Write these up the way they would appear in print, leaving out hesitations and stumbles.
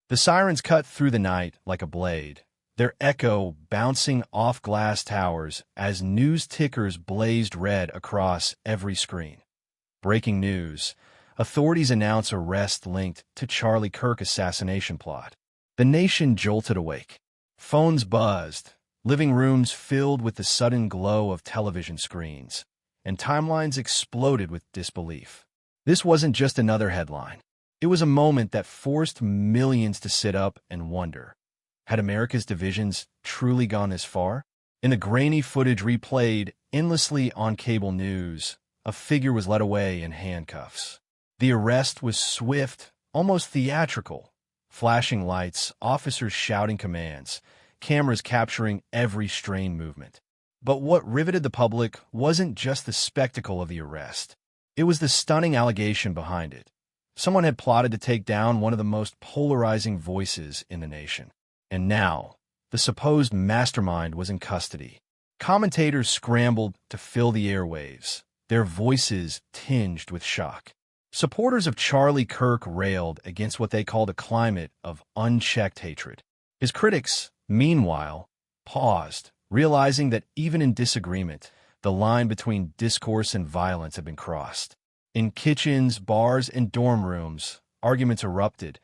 The sirens cut through the night like a blade, their echo bouncing off glass towers as news tickers blazed red across every screen. Breaking news. Authorities announce arrest linked to Charlie Kirk assassination plot. The nation jolted awake. Phones buzzed, living rooms filled with the sudden glow of television screens, and timelines exploded with disbelief. This wasn't just another headline. It was a moment that forced millions to sit up and wonder. Had America's divisions truly gone this far? In the grainy footage replayed endlessly on cable news, a figure was led away in handcuffs. The arrest was swift, almost theatrical. Flashing lights, officers shouting commands, cameras capturing every strained movement. But what riveted the public wasn't just the spectacle of the arrest. It was the stunning allegation behind it. Someone had plotted to take down one of the most polarizing voices in the nation. And now, the supposed mastermind was in custody. Commentators scrambled to fill the airwaves, their voices tinged with shock. Supporters of Charlie Kirk railed against what they called a climate of unchecked hatred. His critics, meanwhile, paused, realizing that even in disagreement, the line between discourse and violence had been crossed. In kitchens, bars, and dorm rooms, arguments erupted,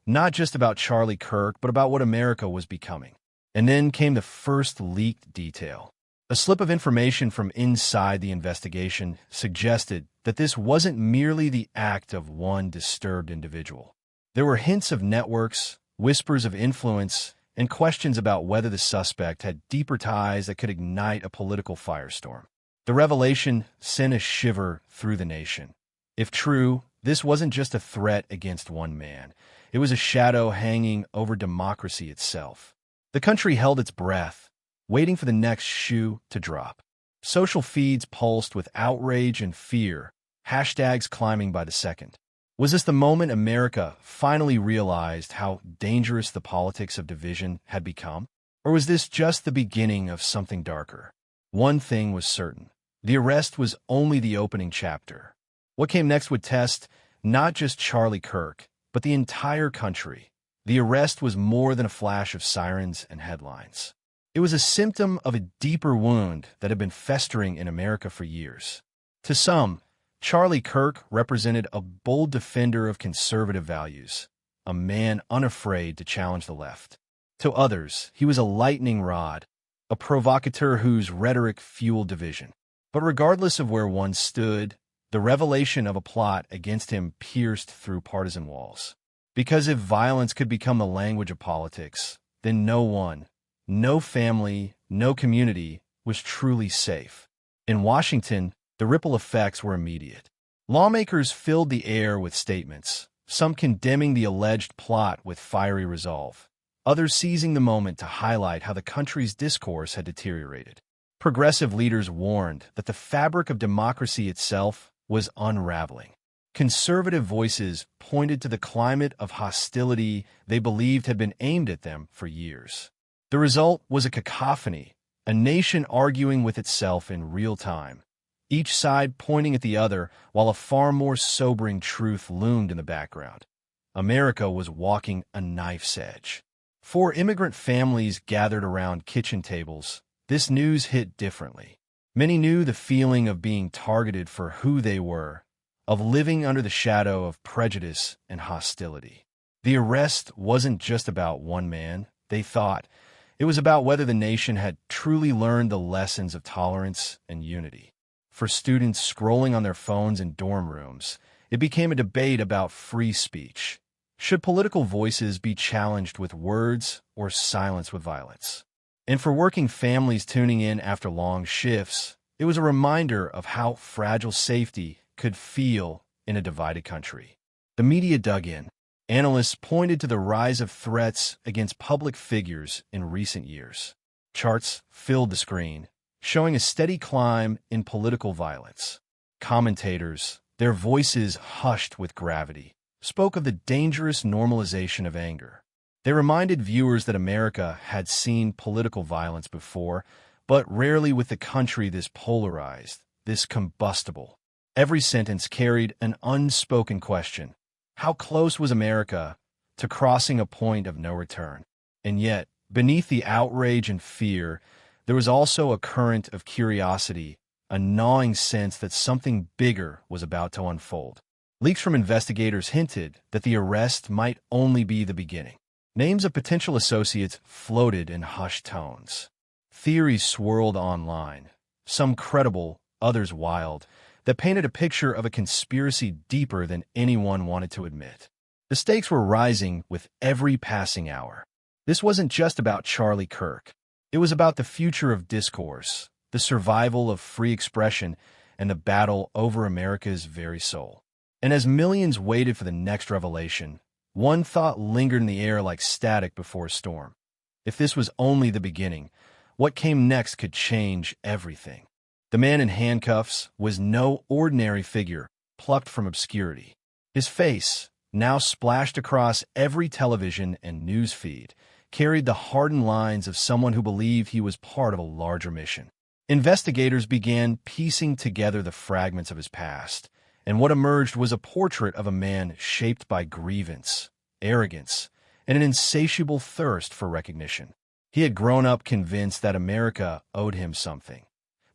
not just about Charlie Kirk, but about what America was becoming. And then came the first leaked detail. A slip of information from inside the investigation suggested that this wasn't merely the act of one disturbed individual. There were hints of networks, whispers of influence, and questions about whether the suspect had deeper ties that could ignite a political firestorm. The revelation sent a shiver through the nation. If true, this wasn't just a threat against one man. It was a shadow hanging over democracy itself. The country held its breath, waiting for the next shoe to drop. Social feeds pulsed with outrage and fear, hashtags climbing by the second. Was this the moment America finally realized how dangerous the politics of division had become? Or was this just the beginning of something darker? One thing was certain. The arrest was only the opening chapter. What came next would test not just Charlie Kirk, but the entire country. The arrest was more than a flash of sirens and headlines. It was a symptom of a deeper wound that had been festering in America for years. To some, Charlie Kirk represented a bold defender of conservative values, a man unafraid to challenge the left. To others, he was a lightning rod, a provocateur whose rhetoric fueled division. But regardless of where one stood, the revelation of a plot against him pierced through partisan walls. Because if violence could become the language of politics, then no one, no family, no community was truly safe. In Washington, the ripple effects were immediate. Lawmakers filled the air with statements, some condemning the alleged plot with fiery resolve, others seizing the moment to highlight how the country's discourse had deteriorated. Progressive leaders warned that the fabric of democracy itself was unraveling. Conservative voices pointed to the climate of hostility they believed had been aimed at them for years. The result was a cacophony, a nation arguing with itself in real time, each side pointing at the other while a far more sobering truth loomed in the background. America was walking a knife's edge. For immigrant families gathered around kitchen tables, this news hit differently. Many knew the feeling of being targeted for who they were, of living under the shadow of prejudice and hostility. The arrest wasn't just about one man, they thought. It was about whether the nation had truly learned the lessons of tolerance and unity. For students scrolling on their phones in dorm rooms, it became a debate about free speech. Should political voices be challenged with words or silenced with violence? And for working families tuning in after long shifts, it was a reminder of how fragile safety could feel in a divided country. The media dug in. Analysts pointed to the rise of threats against public figures in recent years. Charts filled the screen, showing a steady climb in political violence. Commentators, their voices hushed with gravity, spoke of the dangerous normalization of anger. They reminded viewers that America had seen political violence before, but rarely with the country this polarized, this combustible. Every sentence carried an unspoken question. How close was America to crossing a point of no return. And yet, beneath the outrage and fear, there was also a current of curiosity, a gnawing sense that something bigger was about to unfold. Leaks from investigators hinted that the arrest might only be the beginning. Names of potential associates floated in hushed tones. Theories swirled online, some credible, others wild, that painted a picture of a conspiracy deeper than anyone wanted to admit. The stakes were rising with every passing hour. This wasn't just about Charlie Kirk. It was about the future of discourse, the survival of free expression, and the battle over America's very soul. And as millions waited for the next revelation, one thought lingered in the air like static before a storm. If this was only the beginning, what came next could change everything. The man in handcuffs was no ordinary figure plucked from obscurity. His face, now splashed across every television and news feed, carried the hardened lines of someone who believed he was part of a larger mission. Investigators began piecing together the fragments of his past, and what emerged was a portrait of a man shaped by grievance, arrogance, and an insatiable thirst for recognition. He had grown up convinced that America owed him something,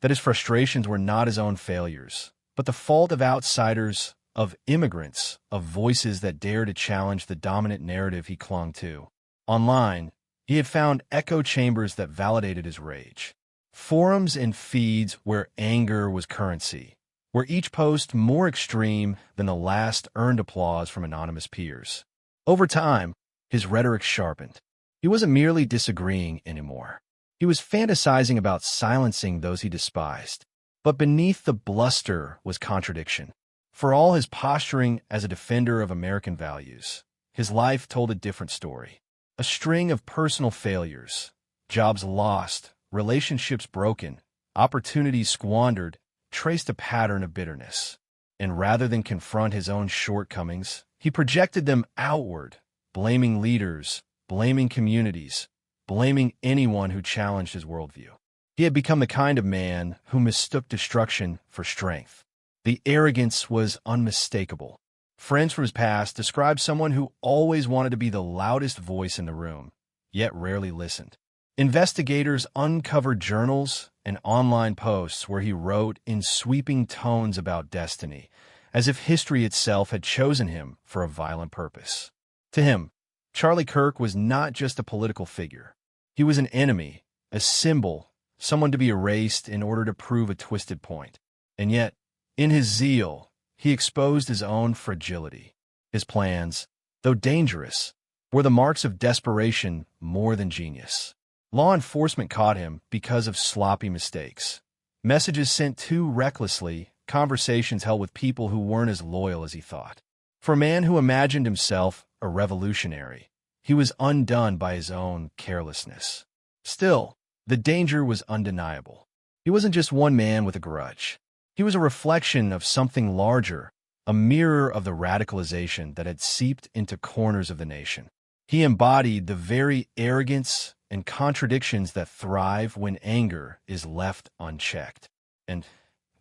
that his frustrations were not his own failures, but the fault of outsiders, of immigrants, of voices that dared to challenge the dominant narrative he clung to. Online, he had found echo chambers that validated his rage. Forums and feeds where anger was currency, where each post more extreme than the last earned applause from anonymous peers. Over time, his rhetoric sharpened. He wasn't merely disagreeing anymore. He was fantasizing about silencing those he despised. But beneath the bluster was contradiction. For all his posturing as a defender of American values, his life told a different story. A string of personal failures, jobs lost, relationships broken, opportunities squandered, traced a pattern of bitterness. And rather than confront his own shortcomings, he projected them outward, blaming leaders, blaming communities, blaming anyone who challenged his worldview. He had become the kind of man who mistook destruction for strength. The arrogance was unmistakable. Friends from his past described someone who always wanted to be the loudest voice in the room, yet rarely listened. Investigators uncovered journals and online posts where he wrote in sweeping tones about destiny, as if history itself had chosen him for a violent purpose. To him, Charlie Kirk was not just a political figure. He was an enemy, a symbol, someone to be erased in order to prove a twisted point. And yet, in his zeal, he exposed his own fragility. His plans, though dangerous, were the marks of desperation more than genius. Law enforcement caught him because of sloppy mistakes. Messages sent too recklessly, conversations held with people who weren't as loyal as he thought. For a man who imagined himself a revolutionary, he was undone by his own carelessness. Still, the danger was undeniable. He wasn't just one man with a grudge. He was a reflection of something larger, a mirror of the radicalization that had seeped into corners of the nation. He embodied the very arrogance and contradictions that thrive when anger is left unchecked. And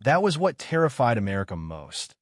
that was what terrified America most.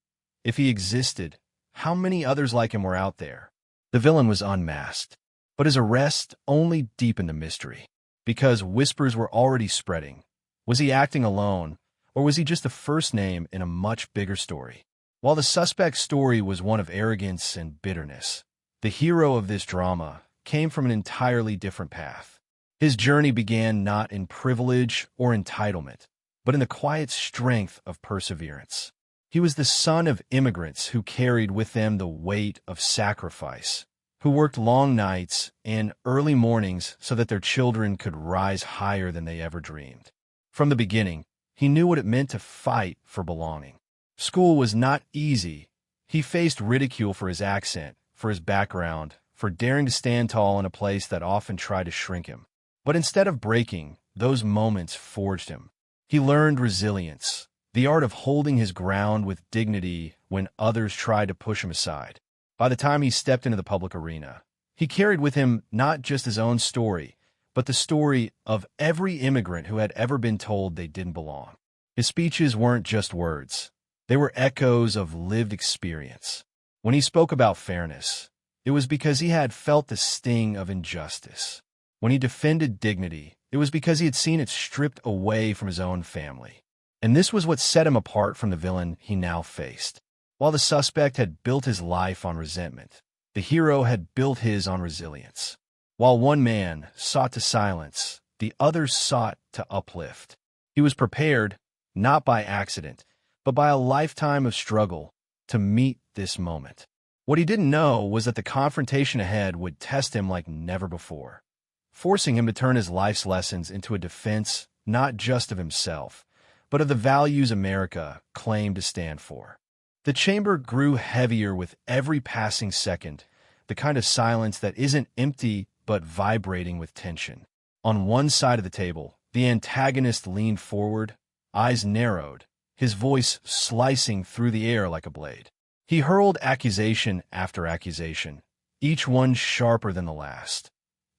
If he existed, how many others like him were out there? The villain was unmasked, but his arrest only deepened the mystery, because whispers were already spreading. Was he acting alone, or was he just the first name in a much bigger story? While the suspect's story was one of arrogance and bitterness, the hero of this drama came from an entirely different path. His journey began not in privilege or entitlement, but in the quiet strength of perseverance. He was the son of immigrants who carried with them the weight of sacrifice, who worked long nights and early mornings so that their children could rise higher than they ever dreamed. From the beginning, he knew what it meant to fight for belonging. School was not easy. He faced ridicule for his accent, for his background, for daring to stand tall in a place that often tried to shrink him. But instead of breaking, those moments forged him. He learned resilience, the art of holding his ground with dignity when others tried to push him aside. By the time he stepped into the public arena, he carried with him not just his own story, but the story of every immigrant who had ever been told they didn't belong. His speeches weren't just words. They were echoes of lived experience. When he spoke about fairness, it was because he had felt the sting of injustice. When he defended dignity, it was because he had seen it stripped away from his own family. And this was what set him apart from the villain he now faced. While the suspect had built his life on resentment, the hero had built his on resilience. While one man sought to silence, the other sought to uplift. He was prepared, not by accident, but by a lifetime of struggle, to meet this moment. What he didn't know was that the confrontation ahead would test him like never before, forcing him to turn his life's lessons into a defense not just of himself, but of the values America claimed to stand for. The chamber grew heavier with every passing second, the kind of silence that isn't empty but vibrating with tension. On one side of the table, the antagonist leaned forward, eyes narrowed, his voice slicing through the air like a blade. He hurled accusation after accusation, each one sharper than the last,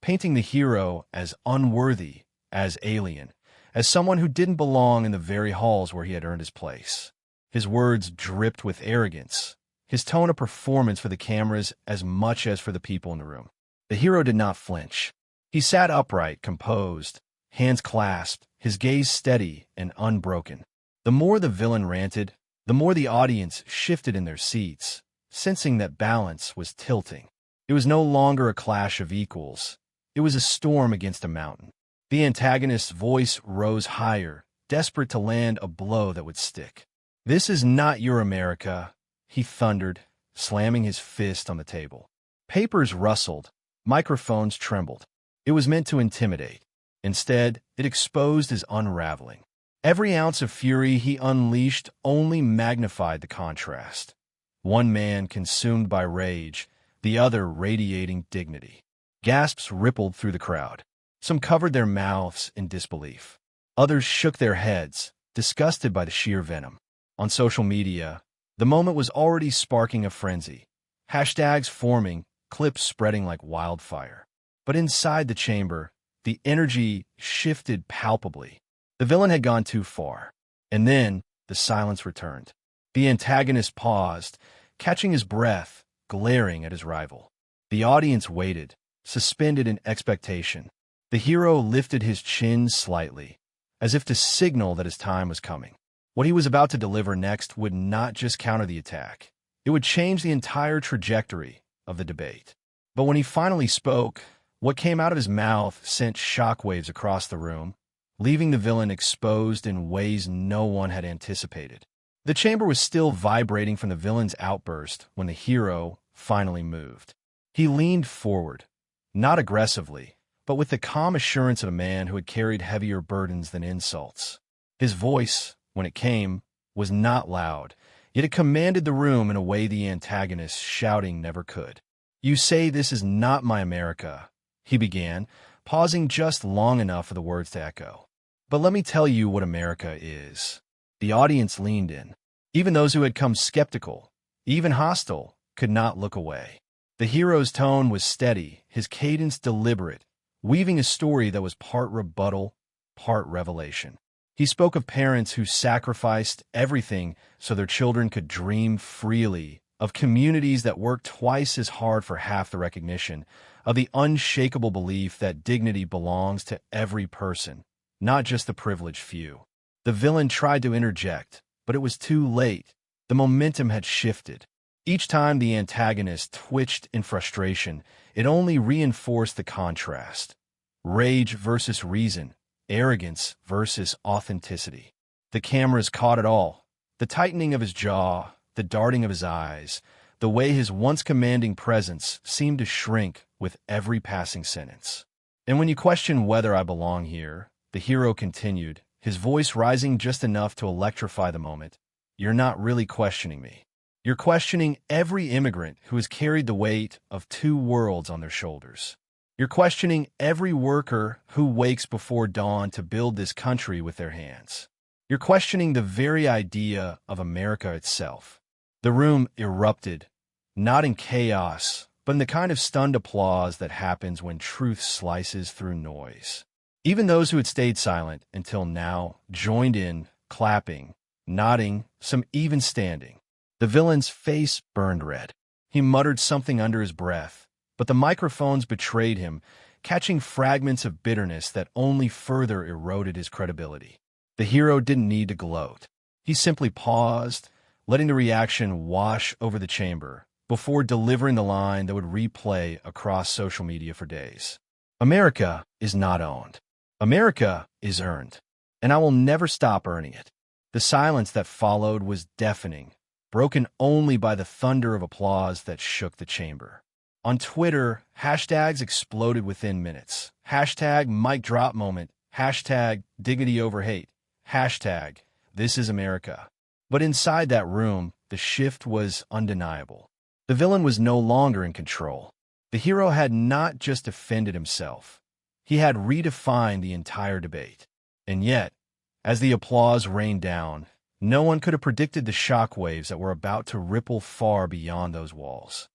painting the hero as unworthy, as alien, as someone who didn't belong in the very halls where he had earned his place. His words dripped with arrogance, his tone a performance for the cameras as much as for the people in the room. The hero did not flinch. He sat upright, composed, hands clasped, his gaze steady and unbroken. The more the villain ranted, the more the audience shifted in their seats, sensing that balance was tilting. It was no longer a clash of equals. It was a storm against a mountain. The antagonist's voice rose higher, desperate to land a blow that would stick. "This is not your America," he thundered, slamming his fist on the table. Papers rustled, microphones trembled. It was meant to intimidate. Instead, it exposed his unraveling. Every ounce of fury he unleashed only magnified the contrast. One man consumed by rage, the other radiating dignity. Gasps rippled through the crowd. Some covered their mouths in disbelief. Others shook their heads, disgusted by the sheer venom. On social media, the moment was already sparking a frenzy. Hashtags forming, clips spreading like wildfire. But inside the chamber, the energy shifted palpably. The villain had gone too far. And then the silence returned. The antagonist paused, catching his breath, glaring at his rival. The audience waited, suspended in expectation. The hero lifted his chin slightly, as if to signal that his time was coming. What he was about to deliver next would not just counter the attack. It would change the entire trajectory of the debate. But when he finally spoke, what came out of his mouth sent shockwaves across the room, leaving the villain exposed in ways no one had anticipated. The chamber was still vibrating from the villain's outburst when the hero finally moved. He leaned forward, not aggressively, but with the calm assurance of a man who had carried heavier burdens than insults. His voice, when it came, was not loud, yet it commanded the room in a way the antagonist shouting never could. "You say this is not my America," he began, pausing just long enough for the words to echo. "But let me tell you what America is." The audience leaned in. Even those who had come skeptical, even hostile, could not look away. The hero's tone was steady, his cadence deliberate, weaving a story that was part rebuttal, part revelation. He spoke of parents who sacrificed everything so their children could dream freely, of communities that worked twice as hard for half the recognition, of the unshakable belief that dignity belongs to every person, not just the privileged few. The villain tried to interject, but it was too late. The momentum had shifted. Each time the antagonist twitched in frustration, it only reinforced the contrast. Rage versus reason, arrogance versus authenticity. The cameras caught it all. The tightening of his jaw, the darting of his eyes, the way his once commanding presence seemed to shrink with every passing sentence. "And when you question whether I belong here," the hero continued, his voice rising just enough to electrify the moment, "you're not really questioning me. You're questioning every immigrant who has carried the weight of two worlds on their shoulders. You're questioning every worker who wakes before dawn to build this country with their hands. You're questioning the very idea of America itself." The room erupted, not in chaos, but in the kind of stunned applause that happens when truth slices through noise. Even those who had stayed silent until now joined in, clapping, nodding, some even standing. The villain's face burned red. He muttered something under his breath, but the microphones betrayed him, catching fragments of bitterness that only further eroded his credibility. The hero didn't need to gloat. He simply paused, letting the reaction wash over the chamber, before delivering the line that would replay across social media for days. America is not owned. America is earned, and I will never stop earning it. The silence that followed was deafening, broken only by the thunder of applause that shook the chamber. On Twitter, hashtags exploded within minutes. Hashtag mic drop moment. Hashtag dignity over hate. Hashtag this is America. But inside that room, the shift was undeniable. The villain was no longer in control. The hero had not just defended himself. He had redefined the entire debate. And yet, as the applause rained down, no one could have predicted the shockwaves that were about to ripple far beyond those walls.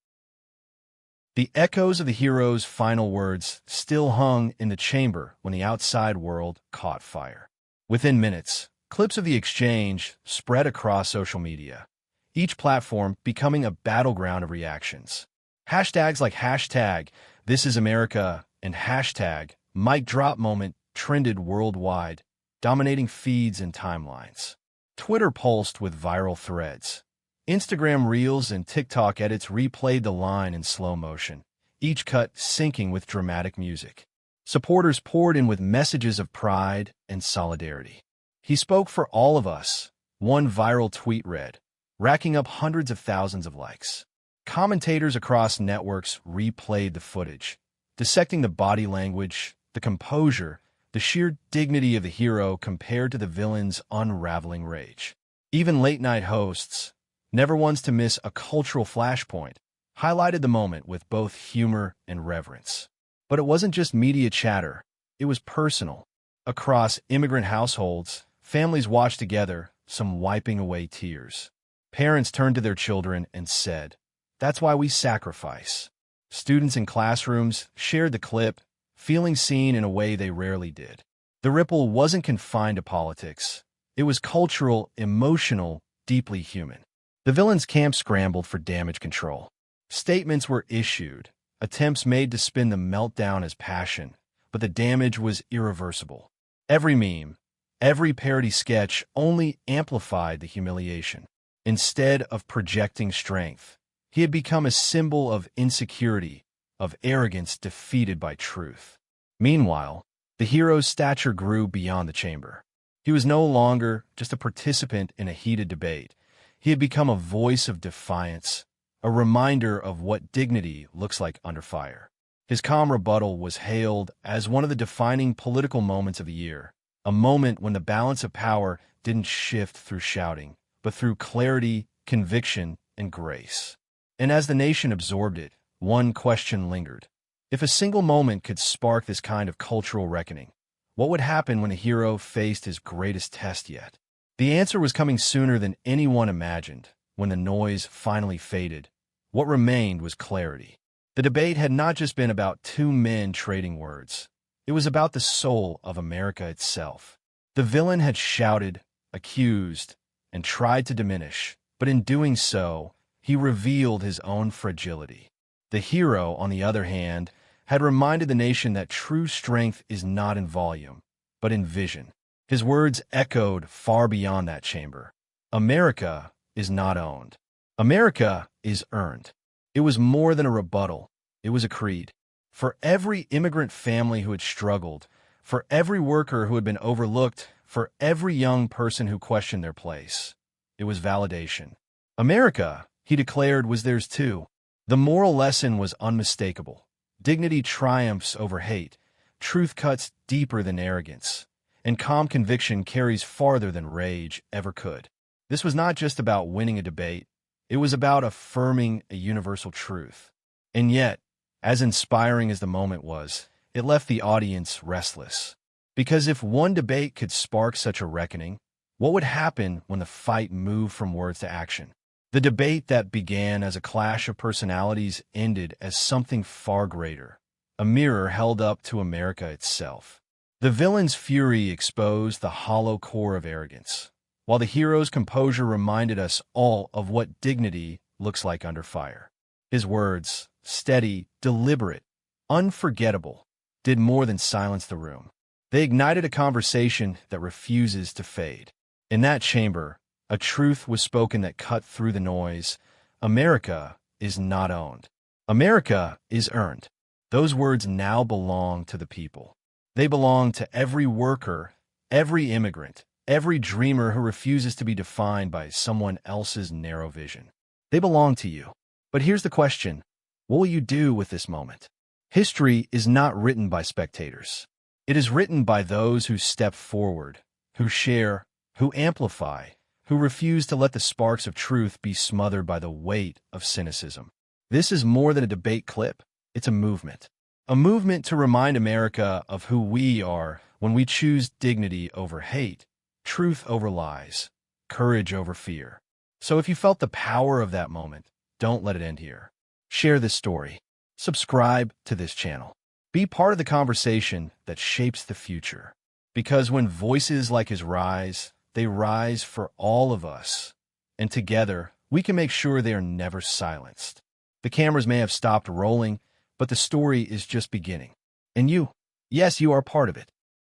The echoes of the hero's final words still hung in the chamber when the outside world caught fire. Within minutes, clips of the exchange spread across social media, each platform becoming a battleground of reactions. Hashtags like hashtag this is America and hashtag mic drop moment trended worldwide, dominating feeds and timelines. Twitter pulsed with viral threads. Instagram Reels and TikTok edits replayed the line in slow motion, each cut syncing with dramatic music. Supporters poured in with messages of pride and solidarity. He spoke for all of us, one viral tweet read, racking up hundreds of thousands of likes. Commentators across networks replayed the footage, dissecting the body language, the composure, the sheer dignity of the hero compared to the villain's unraveling rage. Even late-night hosts, never ones to miss a cultural flashpoint, highlighted the moment with both humor and reverence. But it wasn't just media chatter. It was personal. Across immigrant households, families watched together, some wiping away tears. Parents turned to their children and said, "That's why we sacrifice." Students in classrooms shared the clip, feeling seen in a way they rarely did. The ripple wasn't confined to politics. It was cultural, emotional, deeply human. The villain's camp scrambled for damage control. Statements were issued, attempts made to spin the meltdown as passion, but the damage was irreversible. Every meme, every parody sketch only amplified the humiliation. Instead of projecting strength, he had become a symbol of insecurity, of arrogance defeated by truth. Meanwhile, the hero's stature grew beyond the chamber. He was no longer just a participant in a heated debate. He had become a voice of defiance, a reminder of what dignity looks like under fire. His calm rebuttal was hailed as one of the defining political moments of the year, a moment when the balance of power didn't shift through shouting, but through clarity, conviction, and grace. And as the nation absorbed it, one question lingered. If a single moment could spark this kind of cultural reckoning, what would happen when a hero faced his greatest test yet? The answer was coming sooner than anyone imagined. When the noise finally faded, what remained was clarity. The debate had not just been about two men trading words. It was about the soul of America itself. The villain had shouted, accused, and tried to diminish, but in doing so, he revealed his own fragility. The hero, on the other hand, had reminded the nation that true strength is not in volume, but in vision. His words echoed far beyond that chamber. America is not owned. America is earned. It was more than a rebuttal. It was a creed. For every immigrant family who had struggled, for every worker who had been overlooked, for every young person who questioned their place, it was validation. America, he declared, was theirs too. The moral lesson was unmistakable. Dignity triumphs over hate. Truth cuts deeper than arrogance. And calm conviction carries farther than rage ever could. This was not just about winning a debate. It was about affirming a universal truth. And yet, as inspiring as the moment was, it left the audience restless. Because if one debate could spark such a reckoning, what would happen when the fight moved from words to action? The debate that began as a clash of personalities ended as something far greater, a mirror held up to America itself. The villain's fury exposed the hollow core of arrogance, while the hero's composure reminded us all of what dignity looks like under fire. His words, steady, deliberate, unforgettable, did more than silence the room. They ignited a conversation that refuses to fade. In that chamber, a truth was spoken that cut through the noise. America is not owned. America is earned. Those words now belong to the people. They belong to every worker, every immigrant, every dreamer who refuses to be defined by someone else's narrow vision. They belong to you. But here's the question: what will you do with this moment? History is not written by spectators. It is written by those who step forward, who share, who amplify, who refuse to let the sparks of truth be smothered by the weight of cynicism. This is more than a debate clip. It's a movement. A movement to remind America of who we are when we choose dignity over hate, truth over lies, courage over fear. So if you felt the power of that moment, don't let it end here. Share this story. Subscribe to this channel. Be part of the conversation that shapes the future. Because when voices like his rise, they rise for all of us. And together, we can make sure they are never silenced. The cameras may have stopped rolling, but the story is just beginning. And you, yes, you are part of it.